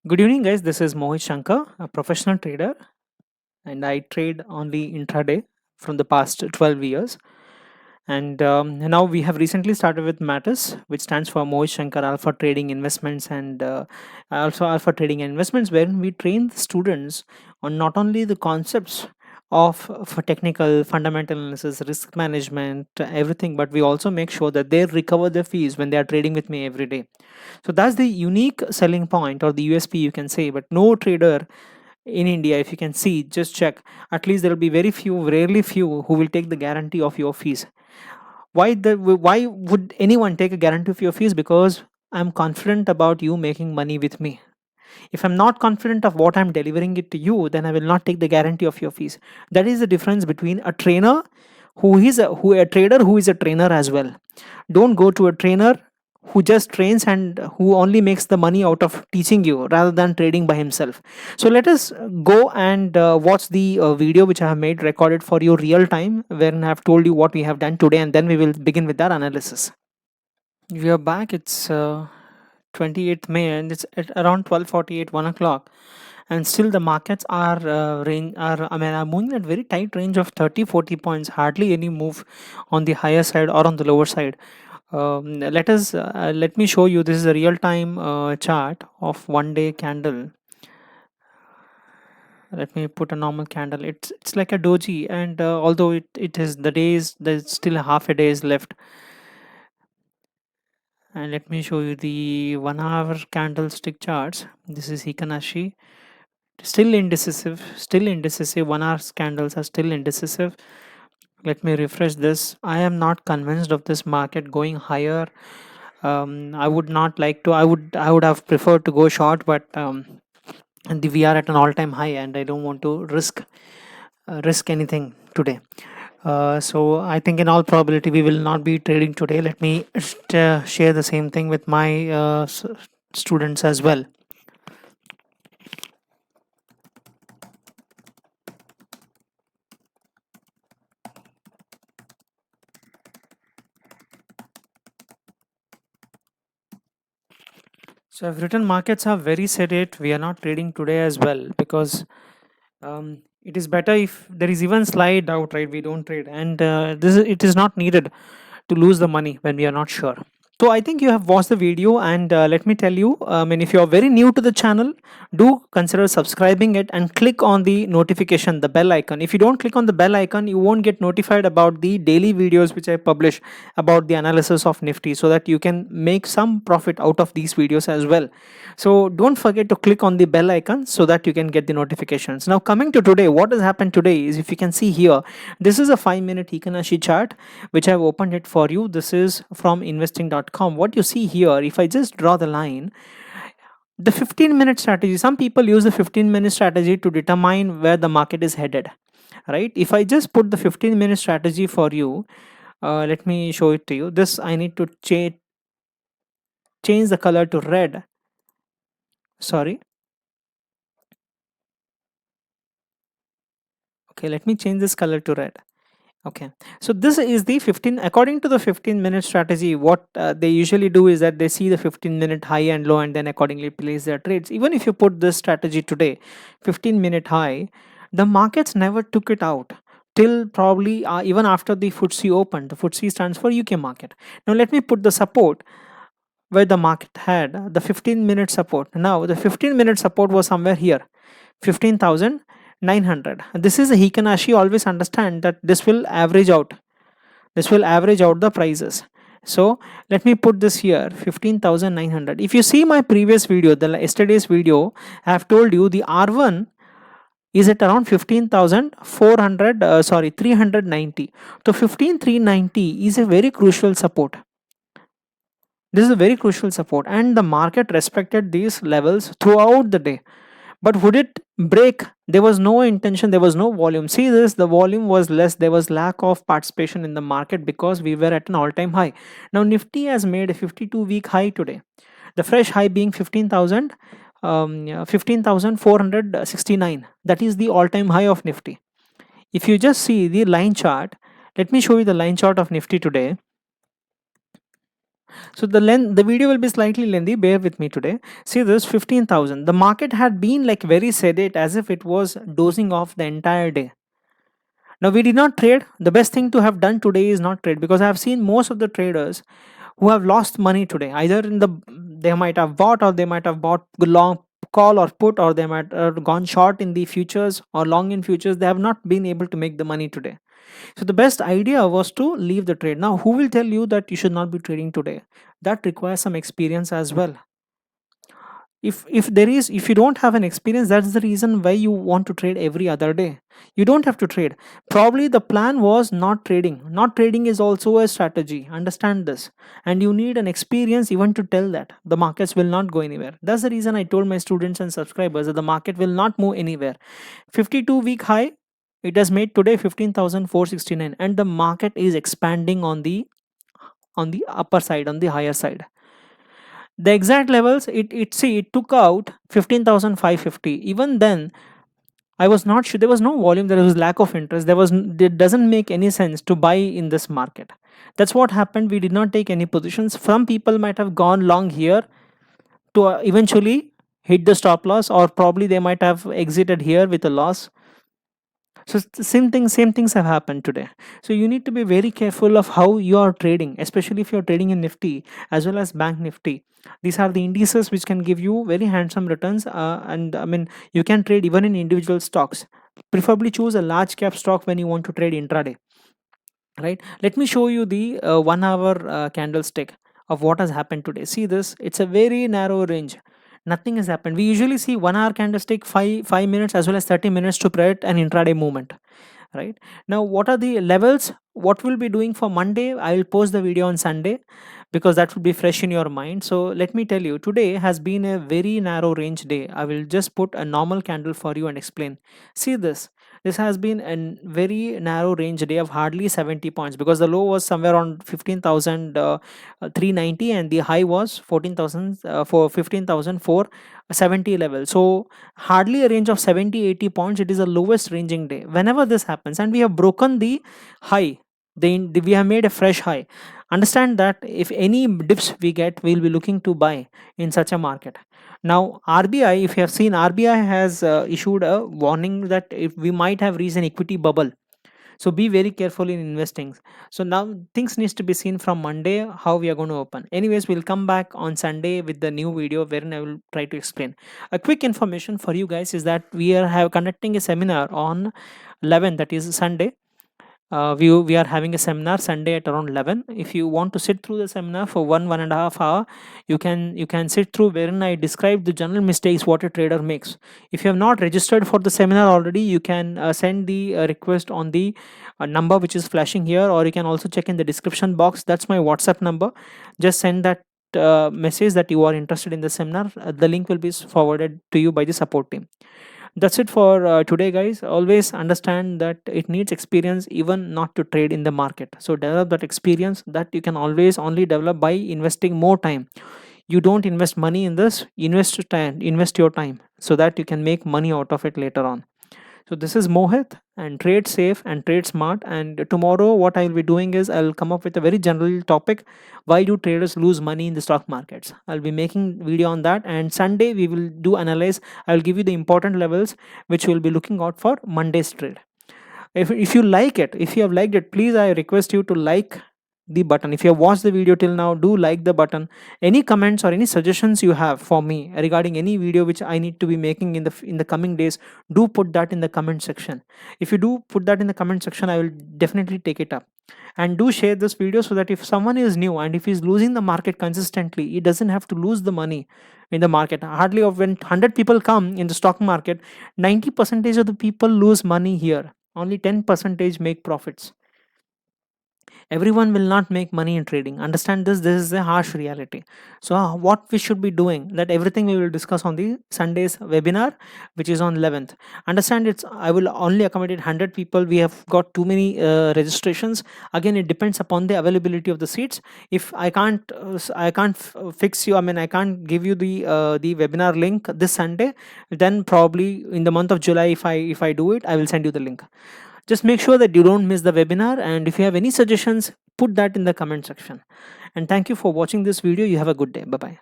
Good evening, guys. This is Mohit Shankar, a professional trader, and I trade only intraday from the past 12 years. And now we have recently started with Matters, which stands for Mohit Shankar Alpha Trading Investments and also Alpha Trading and Investments, wherein we train the students on not only the concepts of for technical fundamental analysis, risk management, everything, but we also make sure that they recover their fees when they are trading with me every day. So that's the unique selling point or the USP you can say. But no trader in India, if you can see, just check. At least there will be very few, rarely few, who will take the guarantee of your fees. Why would anyone take a guarantee of your fees? Because I'm confident about you making money with me. If I'm not confident of what I'm delivering it to you, then I will not take the guarantee of your fees. That is the difference between a trainer who a trader who is a trainer as well. Don't go to a trainer who just trains and who only makes the money out of teaching you rather than trading by himself. So let us go and watch the video which I have made recorded for you real time, wherein I have told you what we have done today, and then we will begin with our analysis. We are back. It's 28th May and it's at around 12:48, 1 o'clock, and still the markets are are moving at very tight range of 30-40 points, hardly any move on the higher side or on the lower side. Let me show you. This is a real time chart of 1 day candle. Let me put a normal candle. It's like a doji, and although it is the days, there's still half a day is left. And let me show you the 1 hour candlestick charts. This is Hikanashi. Still indecisive, 1 hour candles are still indecisive. Let me refresh this. I am not convinced of this market going higher. I would not like to. I would have preferred to go short, but and we are at an all-time high, and I don't want to risk anything today. So I think in all probability we will not be trading today. Let me share the same thing with my students as well. So I've written markets are very sedate. We are not trading today as well because it is better if there is even slight doubt, right? We don't trade, and it is not needed to lose the money when we are not sure. So I think you have watched the video, and let me tell you, if you are very new to the channel, do consider subscribing it and click on the notification, the bell icon. If you don't click on the bell icon, you won't get notified about the daily videos which I publish about the analysis of Nifty, so that you can make some profit out of these videos as well. So don't forget to click on the bell icon so that you can get the notifications. Now coming to today, what has happened today is, if you can see here, this is a 5-minute Hikanashi chart which I've opened it for you. This is from investing.com. What you see here, if I just draw the line, the 15-minute strategy, some people use the 15-minute strategy to determine where the market is headed, right? If I just put the 15-minute strategy for you, let me show it to you. This I need to change the color to red. Sorry. Okay, let me change this color to red. Okay, so this is the 15, according to the 15-minute strategy. What they usually do is that they see the 15-minute high and low and then accordingly place their trades. Even if you put this strategy today, 15-minute high, the markets never took it out till probably even after the FTSE opened. The FTSE stands for UK market. Now let me put the support where the market had the 15-minute support. Now the 15-minute support was somewhere here, 15,900. This is a Hikanashi. Always understand that this will average out. This will average out the prices. So let me put this here, 15,900. If you see my previous video, the yesterday's video, I have told you the R1 is at around 15,400. 390. So 15,390 is a very crucial support. This is a very crucial support, and the market respected these levels throughout the day. But would it break? There was no intention, there was no volume. See this, the volume was less, there was lack of participation in the market because we were at an all-time high. Now Nifty has made a 52-week high today, the fresh high being 15,469. That is the all-time high of Nifty. If you just see the line chart, let me show you the line chart of Nifty today. So the video will be slightly lengthy. Bear with me today. See this 15,000. The market had been like very sedate, as if it was dozing off the entire day. Now we did not trade. The best thing to have done today is not trade, because I have seen most of the traders who have lost money today. Either in the they might have bought, or they might have bought long call or put, or they might have gone short in the futures or long in futures. They have not been able to make the money today. So the best idea was to leave the trade. Now, who will tell you that you should not be trading today? That requires some experience as well. If you don't have an experience, that's the reason why you want to trade every other day. You don't have to trade. Probably the plan was not trading. Not trading is also a strategy. Understand this. And you need an experience even to tell that the markets will not go anywhere. That's the reason I told my students and subscribers that the market will not move anywhere. 52-week high, it has made today 15,469, and the market is expanding on the upper side, on the higher side. The exact levels, it took out 15,550. Even then, I was not sure. There was no volume. There was lack of interest. It doesn't make any sense to buy in this market. That's what happened. We did not take any positions. Some people might have gone long here to eventually hit the stop loss, or probably they might have exited here with a loss. So same things have happened today. So you need to be very careful of how you are trading, especially if you're trading in Nifty as well as Bank Nifty. These are the indices which can give you very handsome returns, and I mean, you can trade even in individual stocks. Preferably choose a large cap stock when you want to trade intraday, right? Let me show you the 1 hour candlestick of what has happened today. See this, it's a very narrow range. Nothing has happened. We usually see 1 hour candlestick, 5 minutes as well as 30 minutes to predict an intraday movement, right? Now, what are the levels? What we'll be doing for Monday, I will post the video on Sunday, because that will be fresh in your mind. So let me tell you, today has been a very narrow range day. I will just put a normal candle for you and explain. See this has been a very narrow range day of hardly 70 points, because the low was somewhere on 15,390 and the high was 14,000 for 15,470 level. So hardly a range of 70-80 points. It is the lowest ranging day. Whenever this happens and we have broken the high, we have made a fresh high. Understand that if any dips we get, we'll be looking to buy in such a market. Now RBI, if you have seen, RBI has issued a warning that if we might have reached an equity bubble, so be very careful in investing. So now things needs to be seen from Monday how we are going to open. Anyways, we'll come back on Sunday with the new video wherein I will try to explain. A quick information for you guys is that we are conducting a seminar on 11, that is Sunday. We are having a seminar Sunday at around 11. If you want to sit through the seminar for 1.5 hour, you can sit through, wherein I describe the general mistakes what a trader makes. If you have not registered for the seminar already, you can send the request on the number which is flashing here, or you can also check in the description box. That's my WhatsApp number. Just send that message that you are interested in the seminar. The link will be forwarded to you by the support team. That's it for today, guys. Always understand that it needs experience even not to trade in the market. So develop that experience that you can always only develop by investing more time. You don't invest money in this, invest your time, so that you can make money out of it later on. So this is Mohit, and trade safe and trade smart. And tomorrow what I'll be doing is I'll come up with a very general topic: why do traders lose money in the stock markets? I'll be making video on that. And Sunday we will do analyze. I'll give you the important levels which we'll be looking out for Monday's trade. If you like it, if you have liked it, please I request you to like the button. If you have watched the video till now, do like the button. Any comments or any suggestions you have for me regarding any video which I need to be making in the coming days, do put that in the comment section. If you do put that in the comment section, I will definitely take it up. And do share this video, so that if someone is new and if he's losing the market consistently, he doesn't have to lose the money in the market. Hardly of when 100 people come in the stock market, 90% of the people lose money here. Only 10% make profits. Everyone will not make money in trading. Understand this is a harsh reality. So what we should be doing, that everything we will discuss on the Sunday's webinar, which is on 11th. Understand, it's I will only accommodate 100 people. We have got too many registrations. Again, it depends upon the availability of the seats. If I can't fix you, I mean, I can't give you the webinar link this Sunday, then probably in the month of July, if I do it, I will send you the link. Just make sure that you don't miss the webinar, and if you have any suggestions, put that in the comment section. And thank you for watching this video. You have a good day. Bye bye.